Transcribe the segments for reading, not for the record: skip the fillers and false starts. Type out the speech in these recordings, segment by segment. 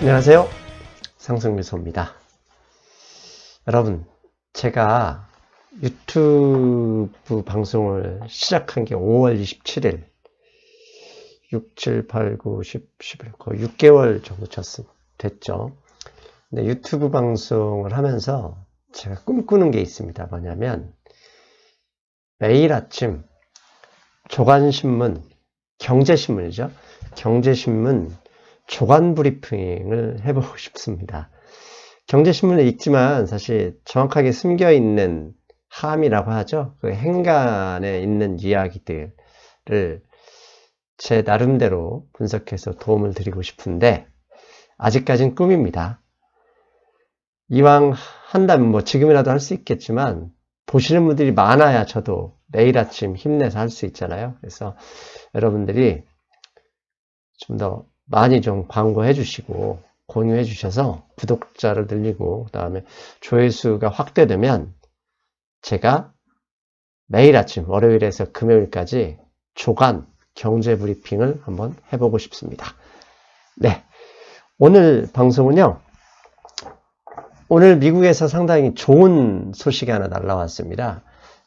안녕하세요. 상승미소입니다. 여러분, 제가 유튜브 방송을 시작한 게 5월 27일, 6, 7, 8, 9, 10, 11, 거의 6개월 정도 됐죠. 근데 유튜브 방송을 하면서 제가 꿈꾸는 게 있습니다. 뭐냐면, 매일 아침 조간신문, 경제신문이죠. 경제신문 조간 브리핑을 해보고 싶습니다. 경제신문에 있지만 사실 정확하게 숨겨있는 함이라고 하죠. 그 행간에 있는 이야기들을 제 나름대로 분석해서 도움을 드리고 싶은데 아직까진 꿈입니다. 이왕 한다면 뭐 지금이라도 할 수 있겠지만 보시는 분들이 많아야 저도 매일 아침 힘내서 할 수 있잖아요. 그래서 여러분들이 좀 더 많이 좀 광고해 주시고 공유해 주셔서 구독자를 늘리고 그 다음에 조회수가 확대되면 제가 매일 아침 월요일에서 금요일까지 조간 경제 브리핑을 한번 해보고 싶습니다. 네, 오늘 방송은요. 오늘 미국에서 상당히 좋은 소식이 하나 날라왔습니다.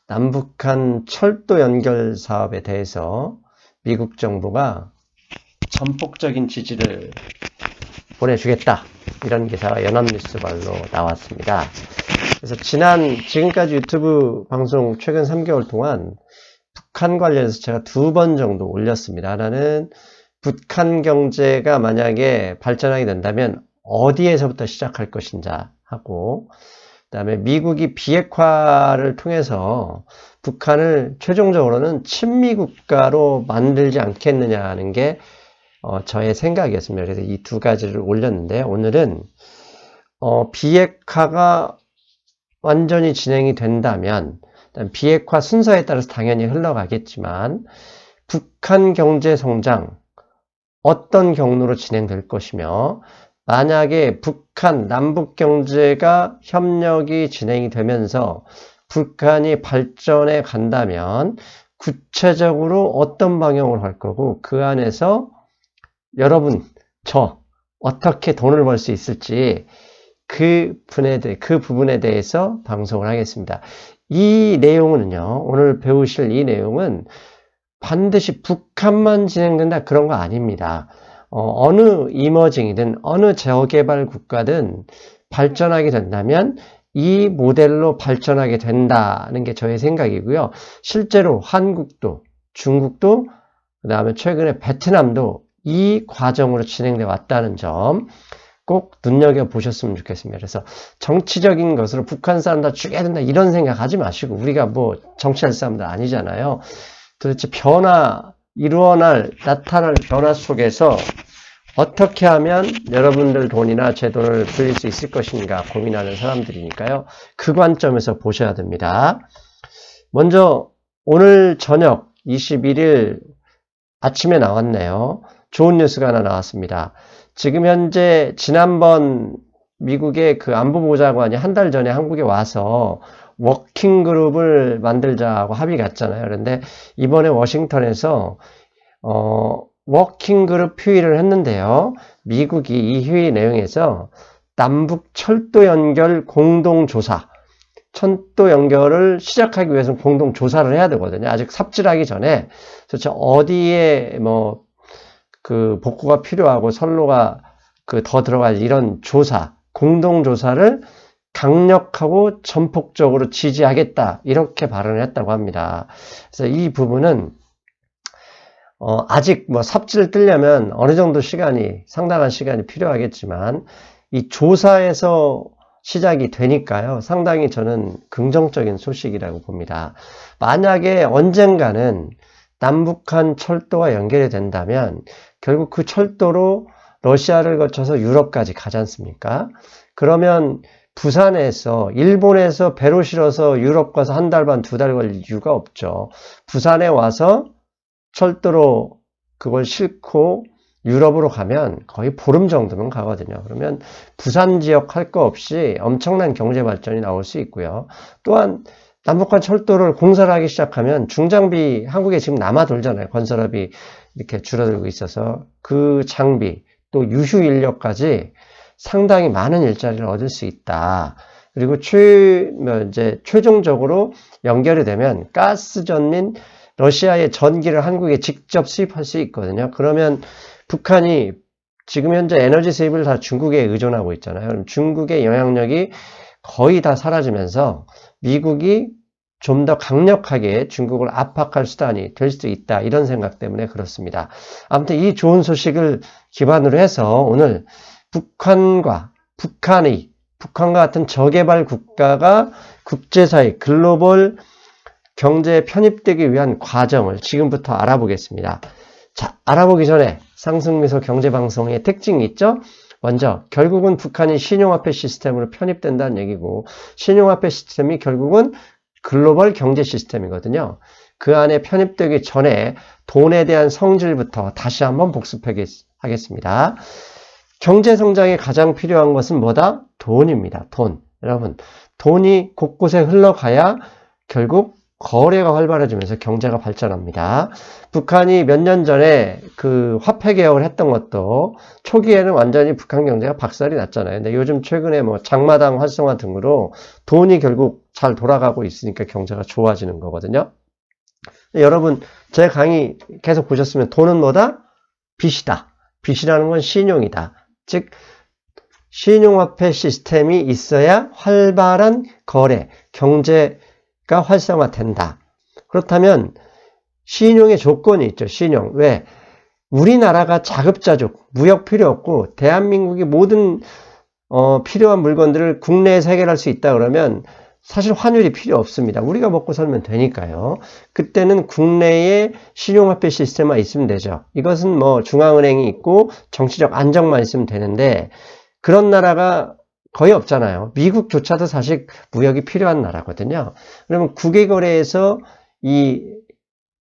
남북한 철도 연결 사업에 대해서 미국 정부가 전폭적인 지지를 보내주겠다. 이런 기사가 연합뉴스발로 나왔습니다. 그래서 지금까지 유튜브 방송 최근 3개월 동안 북한 관련해서 제가 2번 정도 올렸습니다. 하나는 북한 경제가 만약에 발전하게 된다면 어디에서부터 시작할 것인가 하고, 그 다음에 미국이 비핵화를 통해서 북한을 최종적으로는 친미 국가로 만들지 않겠느냐 하는 게 저의 생각이었습니다. 그래서 이 2가지를 올렸는데 오늘은 비핵화가 완전히 진행이 된다면 비핵화 순서에 따라서 당연히 흘러가겠지만 북한 경제 성장 어떤 경로로 진행될 것이며 만약에 북한 남북 경제가 협력이 진행이 되면서 북한이 발전해 간다면 구체적으로 어떤 방향으로 갈 거고 그 안에서 여러분, 저 어떻게 돈을 벌 수 있을지 그 부분에 대해서 방송을 하겠습니다. 이 내용은요, 오늘 배우실 이 내용은 반드시 북한만 진행된다 그런 거 아닙니다. 어느 이머징이든 어느 저개발 국가든 발전하게 된다면 이 모델로 발전하게 된다는 게 저의 생각이고요. 실제로 한국도, 중국도, 그 다음에 최근에 베트남도 이 과정으로 진행되어 왔다는 점 꼭 눈여겨보셨으면 좋겠습니다. 그래서 정치적인 것으로 북한 사람 다 죽여야 된다 이런 생각하지 마시고 우리가 뭐 정치할 사람들 아니잖아요. 도대체 나타날 변화 속에서 어떻게 하면 여러분들 돈이나 제 돈을 불릴 수 있을 것인가 고민하는 사람들이니까요. 그 관점에서 보셔야 됩니다. 먼저 오늘 저녁 21일 아침에 나왔네요. 좋은 뉴스가 하나 나왔습니다. 지금 현재 지난번 미국의 그 안보보좌관이 한 달 전에 한국에 와서 워킹 그룹을 만들자고 합의 갔잖아요. 그런데 이번에 워싱턴에서 워킹 그룹 회의를 했는데요. 미국이 이 회의 내용에서 남북 철도 연결 공동조사, 철도 연결을 시작하기 위해서는 공동조사를 해야 되거든요. 아직 삽질하기 전에 도대체 어디에 그 복구가 필요하고 선로가 더 들어갈 이런 조사, 공동조사를 강력하고 전폭적으로 지지하겠다 이렇게 발언을 했다고 합니다. 그래서 이 부분은 아직 삽질을 뜨려면 어느 정도 상당한 시간이 필요하겠지만 이 조사에서 시작이 되니까요. 상당히 저는 긍정적인 소식이라고 봅니다. 만약에 언젠가는 남북한 철도가 연결이 된다면 결국 그 철도로 러시아를 거쳐서 유럽까지 가지 않습니까? 그러면 부산에서 일본에서 배로 실어서 유럽 가서 1달 반, 2달 걸릴 이유가 없죠. 부산에 와서 철도로 그걸 싣고 유럽으로 가면 거의 보름 정도면 가거든요. 그러면 부산 지역 할 거 없이 엄청난 경제 발전이 나올 수 있고요. 또한 남북한 철도를 공사를 하기 시작하면 중장비 한국에 지금 남아 돌잖아요. 건설업이 이렇게 줄어들고 있어서 그 장비 또 유휴 인력까지 상당히 많은 일자리를 얻을 수 있다. 그리고 최종적으로 연결이 되면 가스전 및 러시아의 전기를 한국에 직접 수입할 수 있거든요. 그러면 북한이 지금 현재 에너지 수입을 다 중국에 의존하고 있잖아요. 그럼 중국의 영향력이 거의 다 사라지면서 미국이 좀 더 강력하게 중국을 압박할 수단이 될 수도 있다. 이런 생각 때문에 그렇습니다. 아무튼 이 좋은 소식을 기반으로 해서 오늘 북한과 같은 저개발 국가가 국제사회 글로벌 경제에 편입되기 위한 과정을 지금부터 알아보겠습니다. 자, 알아보기 전에 상승미소 경제방송의 특징이 있죠? 먼저 결국은 북한이 신용화폐 시스템으로 편입된다는 얘기고, 신용화폐 시스템이 결국은 글로벌 경제 시스템이거든요. 그 안에 편입되기 전에 돈에 대한 성질부터 다시 한번 복습하겠습니다. 경제성장에 가장 필요한 것은 뭐다? 돈입니다. 돈. 여러분, 돈이 곳곳에 흘러가야 결국 거래가 활발해지면서 경제가 발전합니다. 북한이 몇 년 전에 그 화폐 개혁을 했던 것도 초기에는 완전히 북한 경제가 박살이 났잖아요. 근데 요즘 최근에 뭐 장마당 활성화 등으로 돈이 결국 잘 돌아가고 있으니까 경제가 좋아지는 거거든요. 여러분, 제 강의 계속 보셨으면 돈은 뭐다? 빚이다. 빚이라는 건 신용이다. 즉, 신용화폐 시스템이 있어야 활발한 거래, 경제가 활성화된다. 그렇다면 신용의 조건이 있죠. 신용. 왜? 우리나라가 자급자족, 무역 필요 없고 대한민국이 모든 필요한 물건들을 국내에서 해결할 수 있다 그러면 사실 환율이 필요 없습니다. 우리가 먹고 살면 되니까요. 그때는 국내에 신용화폐 시스템만 있으면 되죠. 이것은 뭐 중앙은행이 있고 정치적 안정만 있으면 되는데 그런 나라가 거의 없잖아요. 미국조차도 사실 무역이 필요한 나라거든요. 그러면 국외거래에서 이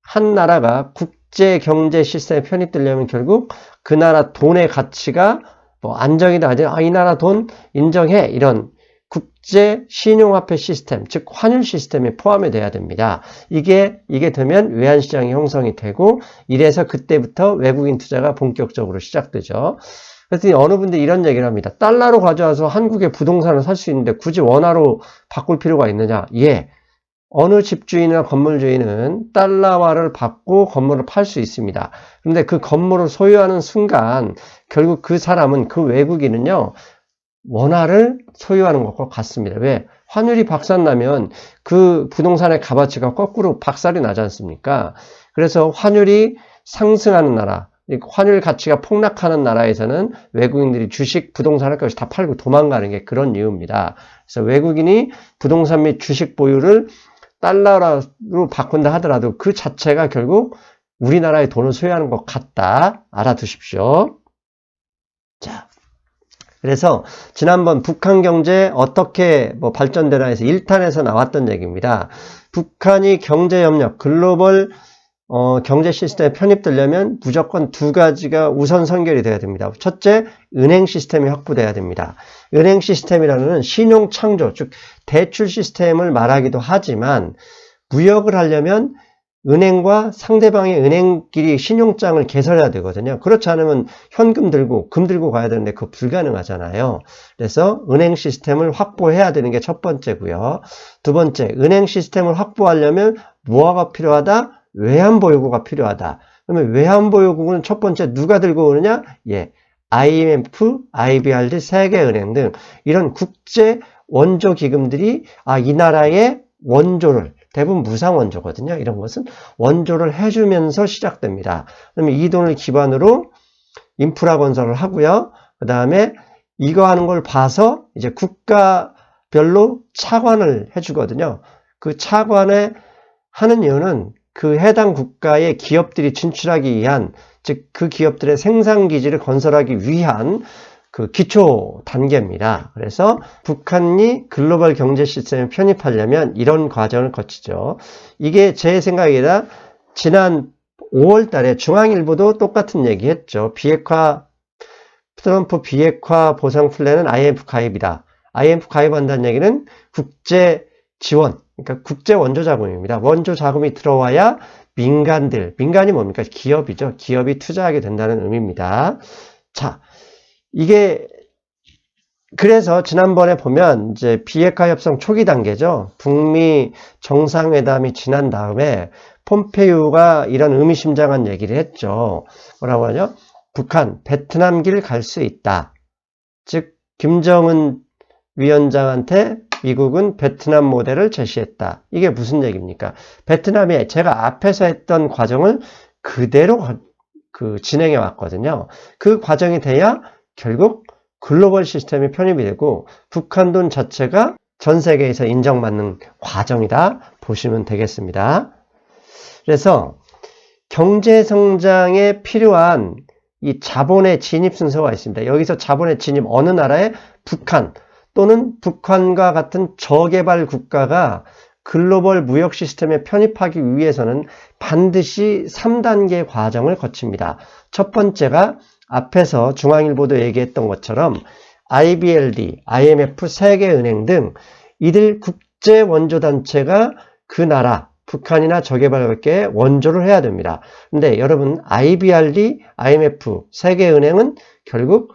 한 나라가 국제 경제 시스템에 편입되려면 결국 그 나라 돈의 가치가 뭐 안정이다 하지, 이 나라 돈 인정해, 이런 국제 신용화폐 시스템, 즉 환율 시스템에 포함이 돼야 됩니다. 이게 되면 외환시장이 형성이 되고 이래서 그때부터 외국인 투자가 본격적으로 시작되죠. 그랬더니 어느 분들이 이런 얘기를 합니다. 달러로 가져와서 한국의 부동산을 살 수 있는데 굳이 원화로 바꿀 필요가 있느냐? 예. 어느 집주인이나 건물주인은 달러화를 받고 건물을 팔 수 있습니다. 그런데 그 건물을 소유하는 순간 결국 그 사람은, 그 외국인은요, 원화를 소유하는 것과 같습니다. 왜? 환율이 박살나면 그 부동산의 값어치가 거꾸로 박살이 나지 않습니까? 그래서 환율이 상승하는 나라, 환율 가치가 폭락하는 나라에서는 외국인들이 주식, 부동산을 것이 다 팔고 도망가는 게 그런 이유입니다. 그래서 외국인이 부동산 및 주식 보유를 달러로 바꾼다 하더라도 그 자체가 결국 우리나라의 돈을 소유하는 것 같다. 알아두십시오. 자, 그래서 지난번 북한 경제 어떻게 발전되나 해서 1탄에서 나왔던 얘기입니다. 북한이 경제협력, 글로벌 경제 시스템에 편입되려면 무조건 두 가지가 우선 선결이 돼야 됩니다. 첫째, 은행 시스템이 확보돼야 됩니다. 은행 시스템이라는 신용 창조, 즉 대출 시스템을 말하기도 하지만 무역을 하려면 은행과 상대방의 은행끼리 신용장을 개설해야 되거든요. 그렇지 않으면 현금 들고 금 들고 가야 되는데 그거 불가능하잖아요. 그래서 은행 시스템을 확보해야 되는 게 첫 번째고요. 두 번째, 은행 시스템을 확보하려면 뭐가 필요하다? 외환보유고가 필요하다. 그러면 외환보유고는 첫 번째 누가 들고 오느냐? 예, IMF, IBRD, 세계은행 등 이런 국제 원조 기금들이 이 나라의 원조를, 대부분 무상 원조거든요. 이런 것은 원조를 해주면서 시작됩니다. 그러면 이 돈을 기반으로 인프라 건설을 하고요. 그 다음에 이거 하는 걸 봐서 이제 국가별로 차관을 해주거든요. 그 차관에 하는 이유는 그 해당 국가의 기업들이 진출하기 위한, 즉 그 기업들의 생산 기지를 건설하기 위한 그 기초 단계입니다. 그래서 북한이 글로벌 경제 시스템에 편입하려면 이런 과정을 거치죠. 이게 제 생각이라 지난 5월 달에 중앙일보도 똑같은 얘기 했죠. 트럼프 비핵화 보상 플랜은 IMF 가입이다. IMF 가입한다는 얘기는 국제 지원, 그러니까 국제 원조 자금입니다. 원조 자금이 들어와야 민간이 뭡니까? 기업이죠. 기업이 투자하게 된다는 의미입니다. 자, 이게 그래서 지난번에 보면 이제 비핵화 협상 초기 단계죠. 북미 정상회담이 지난 다음에 폼페이오가 이런 의미심장한 얘기를 했죠. 뭐라고 하냐? 북한 베트남 길 갈 수 있다. 즉 김정은 위원장한테 미국은 베트남 모델을 제시했다. 이게 무슨 얘기입니까? 베트남이 제가 앞에서 했던 과정을 그대로 진행해 왔거든요. 그 과정이 돼야 결국 글로벌 시스템이 편입이 되고 북한 돈 자체가 전 세계에서 인정받는 과정이다 보시면 되겠습니다. 그래서 경제 성장에 필요한 이 자본의 진입 순서가 있습니다. 여기서 자본의 진입 어느 나라에 북한 또는 북한과 같은 저개발 국가가 글로벌 무역 시스템에 편입하기 위해서는 반드시 3단계 과정을 거칩니다. 첫 번째가 앞에서 중앙일보도 얘기했던 것처럼 IBRD, IMF, 세계은행 등 이들 국제 원조단체가 그 나라, 북한이나 저개발국가에 원조를 해야 됩니다. 근데 여러분 IBRD, IMF, 세계은행은 결국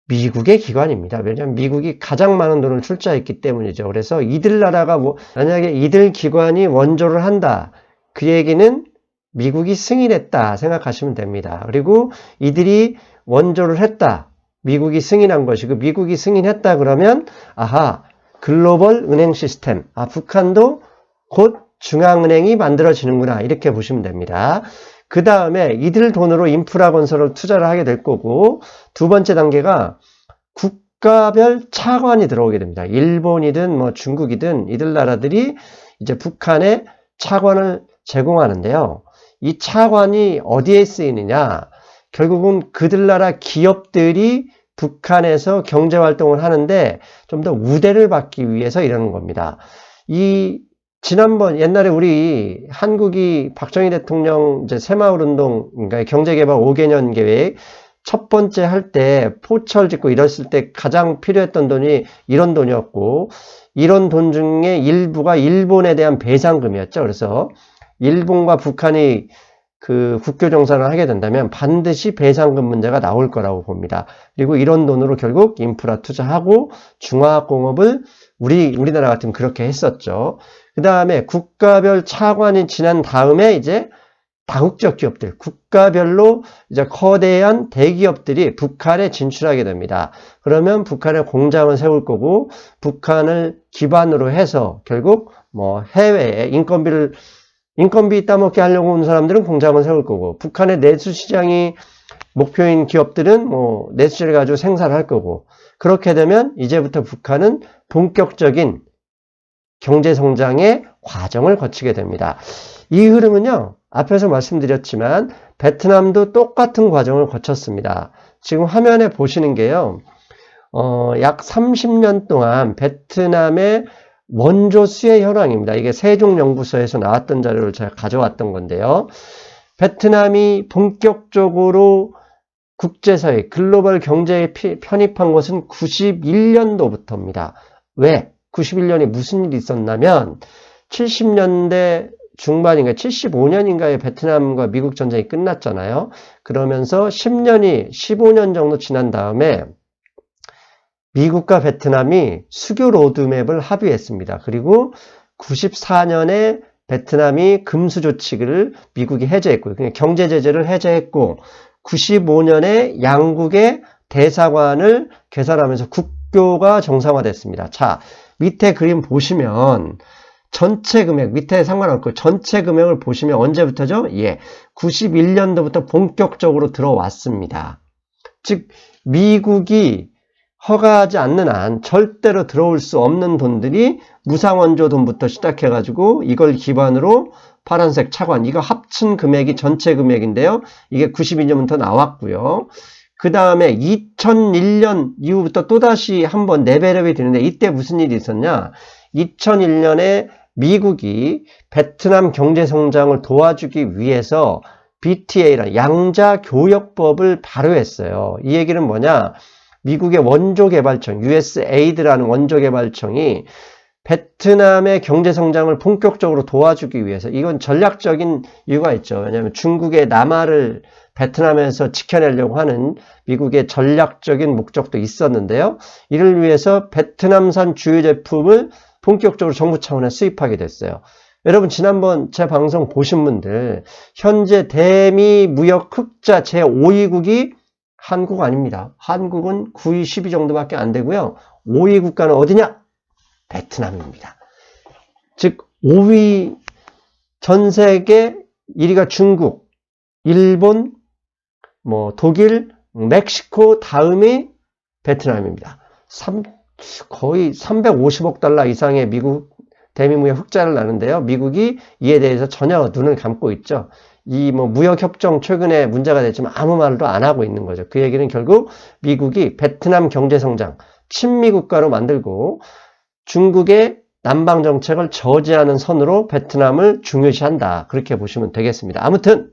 미국의 기관입니다. 왜냐하면 미국이 가장 많은 돈을 출자했기 때문이죠. 그래서 이들 나라가 만약에 이들 기관이 원조를 한다. 그 얘기는 미국이 승인했다 생각하시면 됩니다. 그리고 이들이 원조를 했다. 미국이 승인한 것이고 미국이 승인했다 그러면 아하 글로벌 은행 시스템 북한도 곧 중앙은행이 만들어지는구나 이렇게 보시면 됩니다. 그 다음에 이들 돈으로 인프라 건설을 투자를 하게 될 거고 두 번째 단계가 국가별 차관이 들어오게 됩니다. 일본이든 중국이든 이들 나라들이 이제 북한에 차관을 제공하는데요. 이 차관이 어디에 쓰이느냐? 결국은 그들 나라 기업들이 북한에서 경제활동을 하는데 좀 더 우대를 받기 위해서 이러는 겁니다. 지난번 옛날에 우리 한국이 박정희 대통령 이제 새마을운동, 그러니까 경제개발 5개년 계획 첫 번째 할 때 포철 짓고 이랬을 때 가장 필요했던 돈이 이런 돈이었고 이런 돈 중에 일부가 일본에 대한 배상금이었죠. 그래서 일본과 북한이 그 국교 정산을 하게 된다면 반드시 배상금 문제가 나올 거라고 봅니다. 그리고 이런 돈으로 결국 인프라 투자하고 중화공업을 우리나라 같으면 그렇게 했었죠. 그 다음에 국가별 차관이 지난 다음에 이제 다국적 기업들, 국가별로 이제 거대한 대기업들이 북한에 진출하게 됩니다. 그러면 북한에 공장을 세울 거고 북한을 기반으로 해서 결국 해외에 인건비 따먹게 하려고 온 사람들은 공장을 세울 거고 북한의 내수 시장이 목표인 기업들은 내수를 가지고 생산을 할 거고 그렇게 되면 이제부터 북한은 본격적인 경제 성장의 과정을 거치게 됩니다. 이 흐름은요. 앞에서 말씀드렸지만 베트남도 똑같은 과정을 거쳤습니다. 지금 화면에 보시는 게요. 약 30년 동안 베트남의 원조 수혜 현황입니다. 이게 세종연구소에서 나왔던 자료를 제가 가져왔던 건데요. 베트남이 본격적으로 국제사회, 글로벌 경제에 편입한 것은 91년도부터입니다. 왜? 91년에 무슨 일이 있었냐면 70년대 중반인가 75년인가에 베트남과 미국 전쟁이 끝났잖아요. 그러면서 15년 정도 지난 다음에 미국과 베트남이 수교 로드맵을 합의했습니다. 그리고 94년에 베트남이 금수 조치를 미국이 해제했고요. 그냥 경제 제재를 해제했고 95년에 양국의 대사관을 개설하면서 국교가 정상화됐습니다. 자, 밑에 그림 보시면 전체 금액, 밑에 상관없고 전체 금액을 보시면 언제부터죠? 91년도부터 본격적으로 들어왔습니다. 즉 미국이 허가하지 않는 한 절대로 들어올 수 없는 돈들이 무상원조 돈부터 시작해가지고 이걸 기반으로 파란색 차관, 이거 합친 금액이 전체 금액인데요. 이게 92년부터 나왔고요. 그 다음에 2001년 이후부터 또다시 한번 레벨업이 되는데 이때 무슨 일이 있었냐? 2001년에 미국이 베트남 경제성장을 도와주기 위해서 BTA라는 양자교역법을 발효했어요. 이 얘기는 뭐냐? 미국의 원조개발청, USAID라는 원조개발청이 베트남의 경제성장을 본격적으로 도와주기 위해서 이건 전략적인 이유가 있죠. 왜냐하면 중국의 남하를 베트남에서 지켜내려고 하는 미국의 전략적인 목적도 있었는데요. 이를 위해서 베트남산 주요 제품을 본격적으로 정부 차원에 수입하게 됐어요. 여러분 지난번 제 방송 보신 분들 현재 대미 무역 흑자 제5위국이 한국 아닙니다. 한국은 9위, 10위 정도밖에 안 되고요. 5위 국가는 어디냐? 베트남입니다. 즉 5위 전 세계 1위가 중국, 일본, 독일, 멕시코 다음이 베트남입니다. 거의 350억 달러 이상의 미국 대미무역 흑자를 나는데요. 미국이 이에 대해서 전혀 눈을 감고 있죠. 이 무역협정 최근에 문제가 됐지만 아무 말도 안 하고 있는 거죠. 그 얘기는 결국 미국이 베트남 경제성장, 친미 국가로 만들고 중국의 남방 정책을 저지하는 선으로 베트남을 중요시한다. 그렇게 보시면 되겠습니다. 아무튼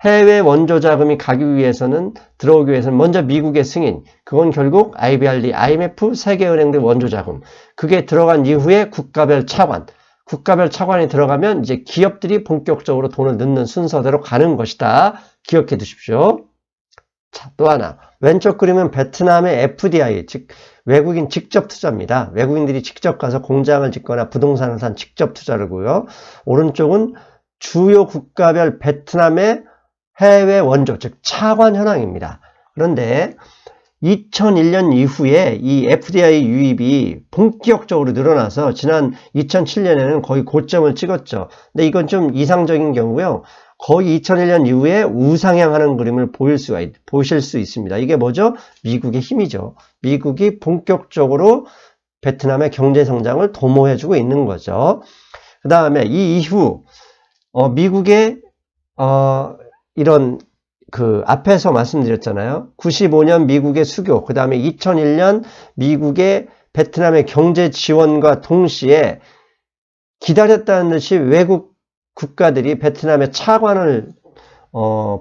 해외 원조 자금이 들어오기 위해서는 먼저 미국의 승인, 그건 결국 IBRD, IMF, 세계은행들 원조 자금, 그게 들어간 이후에 국가별 차관이 들어가면 이제 기업들이 본격적으로 돈을 넣는 순서대로 가는 것이다. 기억해 두십시오. 자, 또 하나. 왼쪽 그림은 베트남의 FDI, 즉 외국인 직접 투자입니다. 외국인들이 직접 가서 공장을 짓거나 부동산을 산 직접 투자르고요. 오른쪽은 주요 국가별 베트남의 해외 원조, 즉 차관 현황입니다. 그런데 2001년 이후에 이 FDI 유입이 본격적으로 늘어나서 지난 2007년에는 거의 고점을 찍었죠. 근데 이건 좀 이상적인 경우고요. 거의 2001년 이후에 우상향하는 그림을 보실 수 있습니다. 이게 뭐죠? 미국의 힘이죠. 미국이 본격적으로 베트남의 경제 성장을 도모해주고 있는 거죠. 그 다음에 이 이후 미국의 이런 앞에서 말씀드렸잖아요. 95년 미국의 수교, 그 다음에 2001년 미국의 베트남의 경제 지원과 동시에 기다렸다는 듯이 외국 국가들이 베트남에 차관을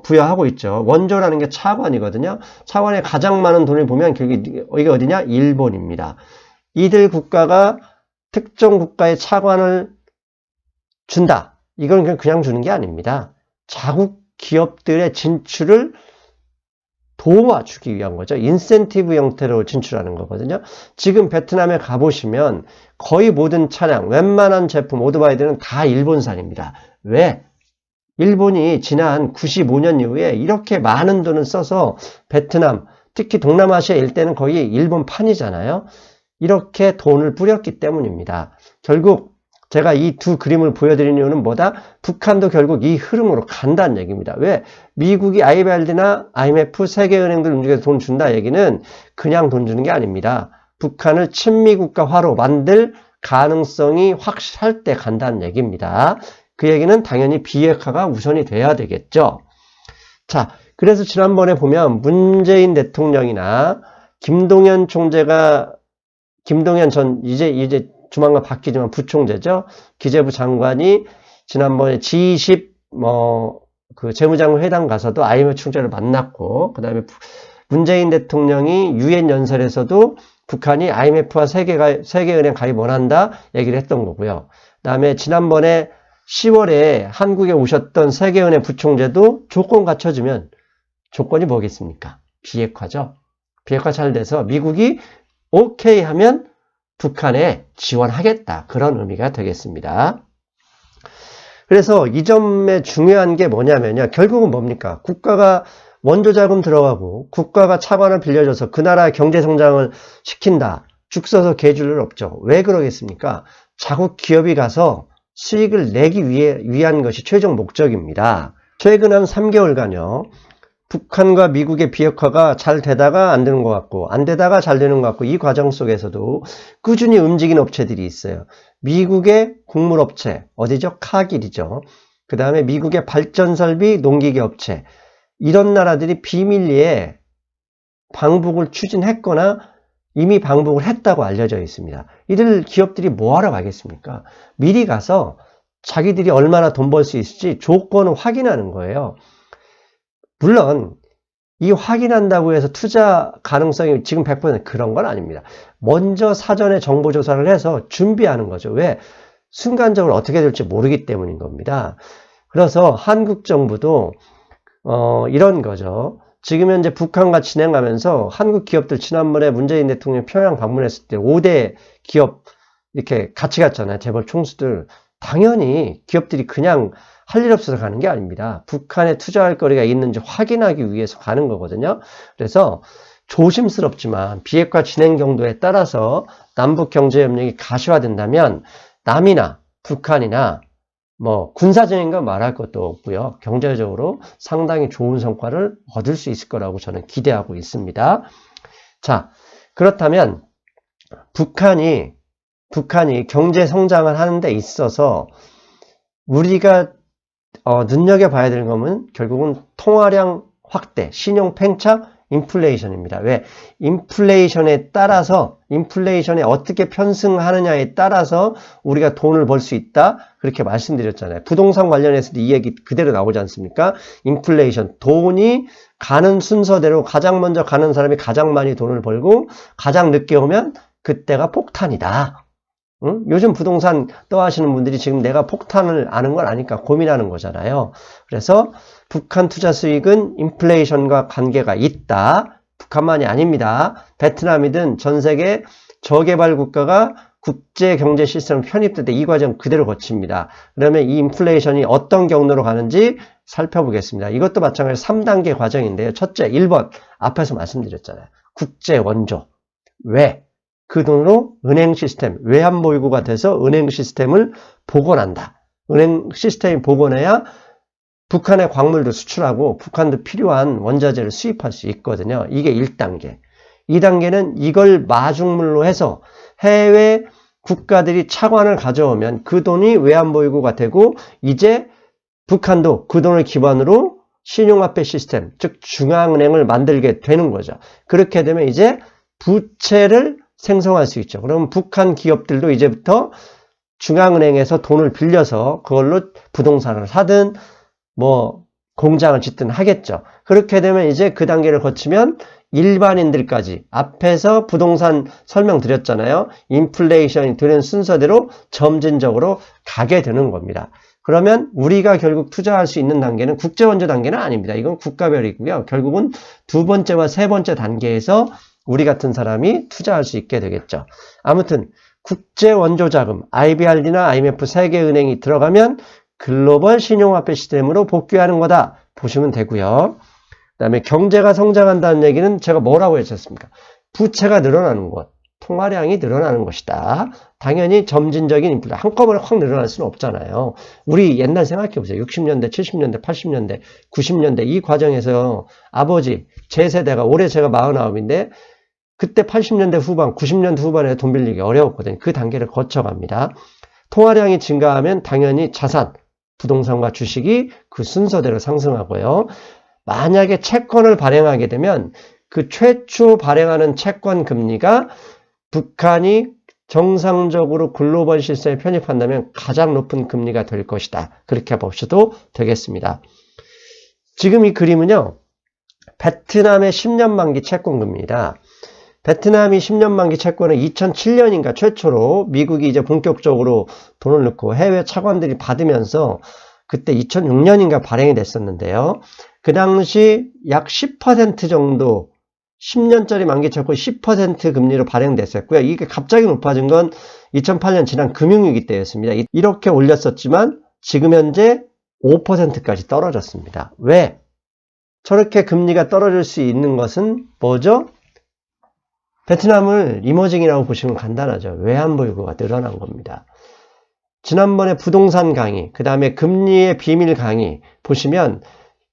부여하고 있죠. 원조라는 게 차관이거든요. 차관에 가장 많은 돈을 보면 이게 어디냐? 일본입니다. 이들 국가가 특정 국가의 차관을 준다. 이건 그냥 주는 게 아닙니다. 자국 기업들의 진출을 도와주기 위한 거죠. 인센티브 형태로 진출하는 거거든요. 지금 베트남에 가보시면 거의 모든 차량, 웬만한 제품, 오토바이들은 다 일본산입니다. 왜? 일본이 지난 95년 이후에 이렇게 많은 돈을 써서 베트남, 특히 동남아시아 일대는 거의 일본판이잖아요. 이렇게 돈을 뿌렸기 때문입니다. 결국 제가 이 두 그림을 보여드리는 이유는 뭐다? 북한도 결국 이 흐름으로 간다는 얘기입니다. 왜? 미국이 IBRD나 IMF, 세계은행들 움직여서 돈 준다 얘기는 그냥 돈 주는 게 아닙니다. 북한을 친미국가화로 만들 가능성이 확실할 때 간다는 얘기입니다. 그 얘기는 당연히 비핵화가 우선이 돼야 되겠죠. 자, 그래서 지난번에 보면 문재인 대통령이나 김동연 전 이제 조만간 바뀌지만 부총재죠. 기재부 장관이 지난번에 G20 재무장관 회담 가서도 IMF 총재를 만났고, 그 다음에 문재인 대통령이 유엔 연설에서도 북한이 IMF와 세계은행 가입 원한다 얘기를 했던 거고요. 그 다음에 지난번에 10월에 한국에 오셨던 세계은행 부총재도 조건 갖춰주면, 조건이 뭐겠습니까? 비핵화죠. 비핵화 잘 돼서 미국이 오케이 하면 북한에 지원하겠다. 그런 의미가 되겠습니다. 그래서 이 점에 중요한 게 뭐냐면요. 결국은 뭡니까? 국가가 원조 자금 들어가고 국가가 차관을 빌려줘서 그 나라의 경제 성장을 시킨다. 죽 써서 개줄 일 없죠. 왜 그러겠습니까? 자국 기업이 가서 수익을 내기 위한 것이 최종 목적입니다. 최근 한 3개월간요. 북한과 미국의 비핵화가 잘 되다가 안 되는 것 같고, 안 되다가 잘 되는 것 같고, 이 과정 속에서도 꾸준히 움직이는 업체들이 있어요. 미국의 곡물업체, 어디죠? 카길이죠. 그 다음에 미국의 발전설비 농기계 업체. 이런 나라들이 비밀리에 방북을 추진했거나 이미 방북을 했다고 알려져 있습니다. 이들 기업들이 뭐하러 가겠습니까? 미리 가서 자기들이 얼마나 돈 벌 수 있을지 조건을 확인하는 거예요. 물론 이 확인한다고 해서 투자 가능성이 지금 100% 그런 건 아닙니다. 먼저 사전에 정보 조사를 해서 준비하는 거죠. 왜? 순간적으로 어떻게 될지 모르기 때문인 겁니다. 그래서 한국 정부도 이런 거죠. 지금 현재 북한과 진행하면서 한국 기업들 지난번에 문재인 대통령 평양 방문했을 때 5대 기업 이렇게 같이 갔잖아요. 재벌 총수들. 당연히 기업들이 그냥 할 일 없어서 가는 게 아닙니다. 북한에 투자할 거리가 있는지 확인하기 위해서 가는 거거든요. 그래서 조심스럽지만 비핵화 진행 경도에 따라서 남북 경제 협력이 가시화된다면 남이나 북한이나 뭐 군사적인 건 말할 것도 없고요. 경제적으로 상당히 좋은 성과를 얻을 수 있을 거라고 저는 기대하고 있습니다. 자, 그렇다면 북한이 경제 성장을 하는 데 있어서 우리가 눈여겨봐야 되는 거는 결국은 통화량 확대, 신용 팽창, 인플레이션입니다. 왜? 인플레이션에 따라서 인플레이션에 어떻게 편승하느냐에 따라서 우리가 돈을 벌 수 있다. 그렇게 말씀드렸잖아요. 부동산 관련해서도 이 얘기 그대로 나오지 않습니까? 인플레이션, 돈이 가는 순서대로 가장 먼저 가는 사람이 가장 많이 돈을 벌고 가장 늦게 오면 그때가 폭탄이다. 응? 요즘 부동산 떠하시는 분들이 지금 내가 폭탄을 아는 걸 아니까 고민하는 거잖아요. 그래서 북한 투자 수익은 인플레이션과 관계가 있다. 북한만이 아닙니다. 베트남이든 전 세계 저개발 국가가 국제 경제 시스템을 편입될 때 이 과정 그대로 거칩니다. 그러면 이 인플레이션이 어떤 경로로 가는지 살펴보겠습니다. 이것도 마찬가지로 3단계 과정인데요. 첫째, 1번 앞에서 말씀드렸잖아요. 국제 원조. 왜? 그 돈으로 은행 시스템, 외환보유고가 돼서 은행 시스템을 복원한다. 은행 시스템이 복원해야 북한의 광물도 수출하고 북한도 필요한 원자재를 수입할 수 있거든요. 이게 1단계. 2단계는 이걸 마중물로 해서 해외 국가들이 차관을 가져오면 그 돈이 외환보유고가 되고 이제 북한도 그 돈을 기반으로 신용화폐 시스템, 즉 중앙은행을 만들게 되는 거죠. 그렇게 되면 이제 부채를 생성할 수 있죠. 그러면 북한 기업들도 이제부터 중앙은행에서 돈을 빌려서 그걸로 부동산을 사든 뭐 공장을 짓든 하겠죠. 그렇게 되면 이제 그 단계를 거치면 일반인들까지 앞에서 부동산 설명드렸잖아요. 인플레이션이 되는 순서대로 점진적으로 가게 되는 겁니다. 그러면 우리가 결국 투자할 수 있는 단계는 국제원조 단계는 아닙니다. 이건 국가별이고요. 결국은 두 번째와 세 번째 단계에서 우리 같은 사람이 투자할 수 있게 되겠죠. 아무튼 국제원조자금, IBRD나 IMF 세계은행이 들어가면 글로벌 신용화폐 시스템으로 복귀하는 거다 보시면 되고요. 그 다음에 경제가 성장한다는 얘기는 제가 뭐라고 했었습니까? 부채가 늘어나는 것, 통화량이 늘어나는 것이다. 당연히 점진적인 인플레, 한꺼번에 확 늘어날 수는 없잖아요. 우리 옛날 생각해보세요. 60년대, 70년대, 80년대, 90년대 이 과정에서 아버지, 제 세대가, 올해 제가 49인데 그때 80년대 후반, 90년대 후반에 돈 빌리기 어려웠거든요. 그 단계를 거쳐갑니다. 통화량이 증가하면 당연히 자산, 부동산과 주식이 그 순서대로 상승하고요. 만약에 채권을 발행하게 되면 그 최초 발행하는 채권 금리가 북한이 정상적으로 글로벌 시스템에 편입한다면 가장 높은 금리가 될 것이다. 그렇게 보셔도 되겠습니다. 지금 이 그림은요. 베트남의 10년 만기 채권 금리입니다. 베트남이 10년 만기 채권은 2007년인가 최초로 미국이 이제 본격적으로 돈을 넣고 해외 차관들이 받으면서 그때 2006년인가 발행이 됐었는데요. 그 당시 약 10% 정도 10년짜리 만기 채권 10% 금리로 발행됐었고요. 이게 갑자기 높아진 건 2008년 지난 금융위기 때였습니다. 이렇게 올렸었지만 지금 현재 5%까지 떨어졌습니다. 왜? 저렇게 금리가 떨어질 수 있는 것은 뭐죠? 베트남을 이머징이라고 보시면 간단하죠. 외환보유고가 늘어난 겁니다. 지난번에 부동산 강의, 그 다음에 금리의 비밀 강의 보시면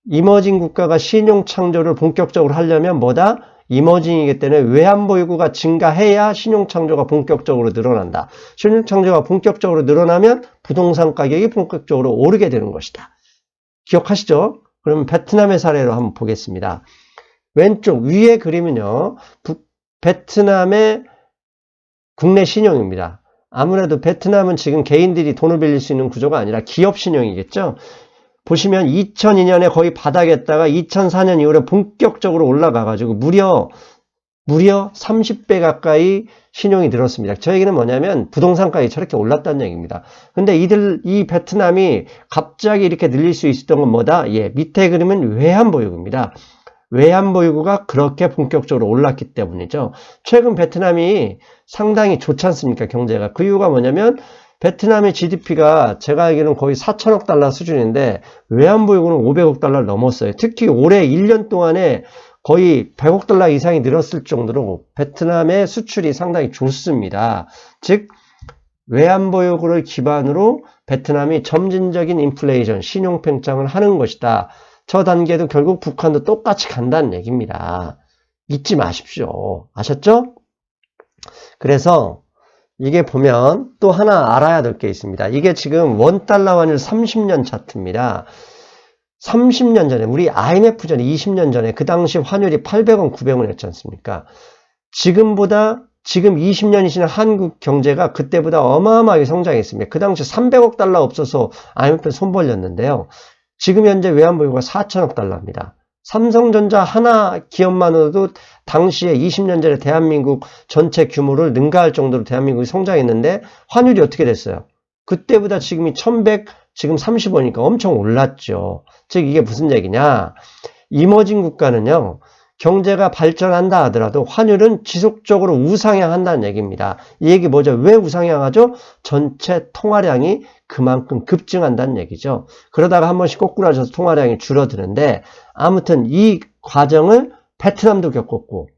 이머징 국가가 신용 창조를 본격적으로 하려면 뭐다? 이머징이기 때문에 외환보유고가 증가해야 신용 창조가 본격적으로 늘어난다. 신용 창조가 본격적으로 늘어나면 부동산 가격이 본격적으로 오르게 되는 것이다. 기억하시죠? 그러면 베트남의 사례로 한번 보겠습니다. 왼쪽 위에 그림은요. 베트남의 국내 신용입니다. 아무래도 베트남은 지금 개인들이 돈을 빌릴 수 있는 구조가 아니라 기업 신용이겠죠. 보시면 2002년에 거의 바닥했다가 2004년 이후로 본격적으로 올라가가지고 무려 무려 30배 가까이 신용이 늘었습니다. 저 얘기는 뭐냐면 부동산가격이 저렇게 올랐다는 얘기입니다. 근데 이 베트남이 갑자기 이렇게 늘릴 수 있었던 건 뭐다? 예, 밑에 그림은 외환보유고입니다. 외환보유고가 그렇게 본격적으로 올랐기 때문이죠. 최근 베트남이 상당히 좋지 않습니까? 경제가. 그 이유가 뭐냐면 베트남의 GDP가 제가 알기로는 거의 4천억 달러 수준인데 외환보유고는 500억 달러를 넘었어요. 특히 올해 1년 동안에 거의 100억 달러 이상이 늘었을 정도로 베트남의 수출이 상당히 좋습니다. 즉 외환보유고를 기반으로 베트남이 점진적인 인플레이션, 신용팽창을 하는 것이다. 저 단계도 결국 북한도 똑같이 간다는 얘기입니다. 잊지 마십시오. 아셨죠? 그래서 이게 보면 또 하나 알아야 될 게 있습니다. 이게 지금 원달러 환율 30년 차트입니다. 30년 전에 우리 IMF 전에 20년 전에 그 당시 환율이 800원, 900원이었지 않습니까? 지금 20년이 지난 한국 경제가 그때보다 어마어마하게 성장했습니다. 그 당시 300억 달러 없어서 IMF에 손 벌렸는데요. 지금 현재 외환보유고가 4천억 달러입니다. 삼성전자 하나 기업만으로도 당시에 20년 전에 대한민국 전체 규모를 능가할 정도로 대한민국이 성장했는데 환율이 어떻게 됐어요? 그때보다 지금이 1100, 지금 30원이니까 엄청 올랐죠. 즉 이게 무슨 얘기냐? 이머징 국가는요. 경제가 발전한다 하더라도 환율은 지속적으로 우상향한다는 얘기입니다. 이 얘기 뭐죠? 왜 우상향하죠? 전체 통화량이 그만큼 급증한다는 얘기죠. 그러다가 한 번씩 꼬꾸라져서 통화량이 줄어드는데 아무튼 이 과정을 베트남도 겪었고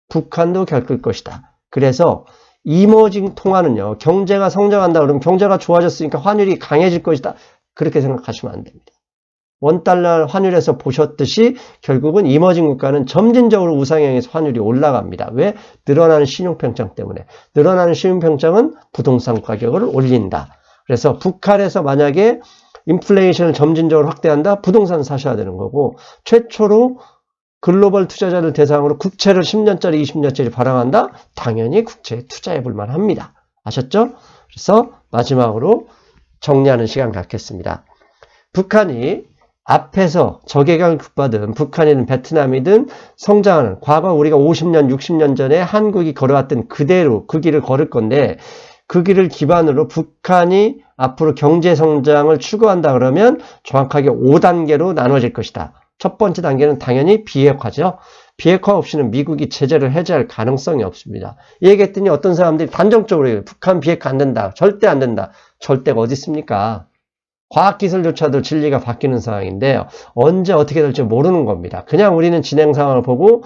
북한도 겪을 것이다. 그래서 이머징 통화는요. 경제가 성장한다 그러면 경제가 좋아졌으니까 환율이 강해질 것이다. 그렇게 생각하시면 안 됩니다. 원달러 환율에서 보셨듯이 결국은 이머징 국가는 점진적으로 우상향해서 환율이 올라갑니다. 왜? 늘어나는 신용팽창 때문에. 늘어나는 신용팽창은 부동산 가격을 올린다. 그래서 북한에서 만약에 인플레이션을 점진적으로 확대한다? 부동산 사셔야 되는 거고 최초로 글로벌 투자자들 대상으로 국채를 10년짜리, 20년짜리 발행한다? 당연히 국채에 투자해 볼 만합니다. 아셨죠? 그래서 마지막으로 정리하는 시간 갖겠습니다. 북한이 앞에서 적외국을 받은 북한이든 베트남이든 성장하는 과거 우리가 50년, 60년 전에 한국이 걸어왔던 그대로 그 길을 걸을 건데 그 길을 기반으로 북한이 앞으로 경제 성장을 추구한다 그러면 정확하게 5단계로 나눠질 것이다. 첫 번째 단계는 당연히 비핵화죠. 비핵화 없이는 미국이 제재를 해제할 가능성이 없습니다. 이 얘기했더니 어떤 사람들이 단정적으로 얘기해요. 북한 비핵화 안 된다. 절대 안 된다. 절대가 어디 있습니까? 과학기술조차도 진리가 바뀌는 상황인데요. 언제 어떻게 될지 모르는 겁니다. 그냥 우리는 진행 상황을 보고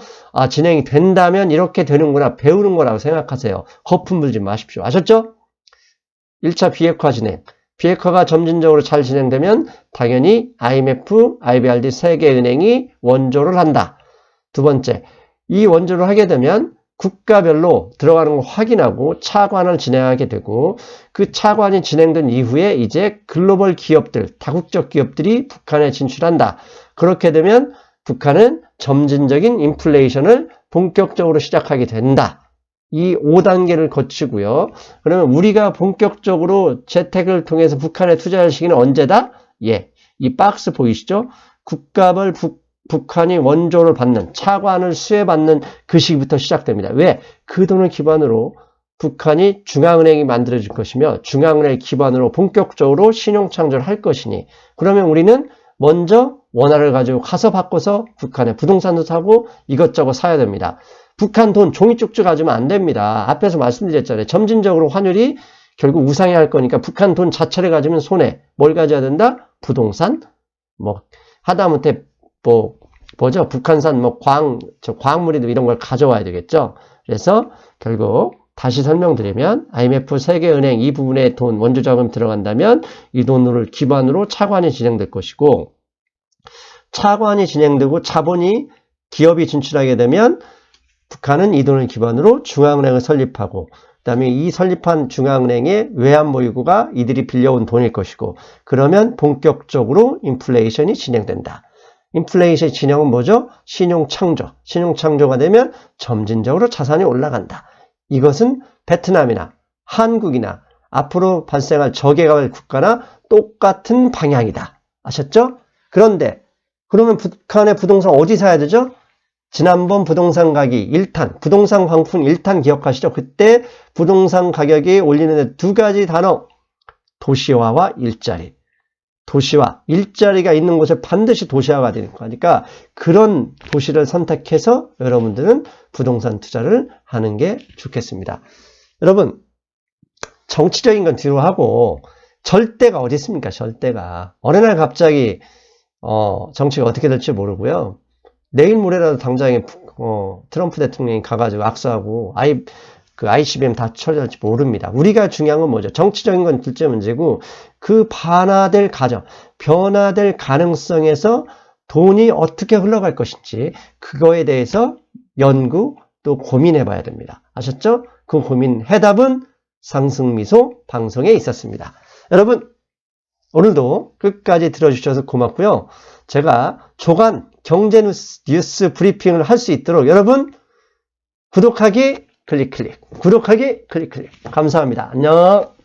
진행이 된다면 이렇게 되는구나 배우는 거라고 생각하세요. 거품 물지 마십시오. 아셨죠? 1차 비핵화 진행. 비핵화가 점진적으로 잘 진행되면 당연히 IMF, IBRD 세계은행이 원조를 한다. 두 번째, 이 원조를 하게 되면 국가별로 들어가는 걸 확인하고 차관을 진행하게 되고 그 차관이 진행된 이후에 이제 글로벌 기업들, 다국적 기업들이 북한에 진출한다. 그렇게 되면 북한은 점진적인 인플레이션을 본격적으로 시작하게 된다. 이 5단계를 거치고요. 그러면 우리가 본격적으로 재택을 통해서 북한에 투자할 시기는 언제다? 예, 이 박스 보이시죠? 국가별 북한이 원조를 받는, 차관을 수혜받는 그 시기부터 시작됩니다. 왜? 그 돈을 기반으로 북한이 중앙은행이 만들어질 것이며 중앙은행 기반으로 본격적으로 신용창조를 할 것이니 그러면 우리는 먼저 원화를 가지고 가서 바꿔서 북한의 부동산도 사고 이것저것 사야 됩니다. 북한 돈 종이 쭉쭉 가지면 안 됩니다. 앞에서 말씀드렸잖아요. 점진적으로 환율이 결국 우상향할 거니까 북한 돈 자체를 가지면 손해. 뭘 가져야 된다? 부동산? 하다못해 뭐죠? 북한산 광물이든 이런 걸 가져와야 되겠죠? 그래서 결국 다시 설명드리면 IMF 세계은행 이 부분에 돈 원조 자금 들어간다면 이 돈을 기반으로 차관이 진행될 것이고 차관이 진행되고 자본이 기업이 진출하게 되면 북한은 이 돈을 기반으로 중앙은행을 설립하고 그 다음에 이 설립한 중앙은행의 외환보유고가 이들이 빌려온 돈일 것이고 그러면 본격적으로 인플레이션이 진행된다. 인플레이션 진영은 뭐죠? 신용창조. 신용창조가 되면 점진적으로 자산이 올라간다. 이것은 베트남이나 한국이나 앞으로 발생할 저개발 국가나 똑같은 방향이다. 아셨죠? 그런데 그러면 북한의 부동산 어디 사야 되죠? 지난번 부동산 가격이 1탄, 부동산 광풍 1탄 기억하시죠? 그때 부동산 가격이 올리는 두 가지 단어, 도시화와 일자리. 도시화, 일자리가 있는 곳에 반드시 도시화가 되는 거니까 그런 도시를 선택해서 여러분들은 부동산 투자를 하는 게 좋겠습니다. 여러분, 정치적인 건 뒤로 하고 절대가 어디 있습니까? 절대가. 어느 날 갑자기 정치가 어떻게 될지 모르고요. 내일 모레라도 당장에 트럼프 대통령이 가가지고 악수하고 ICBM 다 처리할지 모릅니다. 우리가 중요한 건 뭐죠? 정치적인 건 둘째 문제고 그 변화될 가능성에서 돈이 어떻게 흘러갈 것인지 그거에 대해서 연구 또 고민해 봐야 됩니다. 아셨죠? 그 고민 해답은 상승미소 방송에 있었습니다. 여러분, 오늘도 끝까지 들어주셔서 고맙고요. 제가 조간 경제 뉴스 브리핑을 할 수 있도록 여러분 구독하기 클릭 구독하기 클릭 감사합니다. 안녕.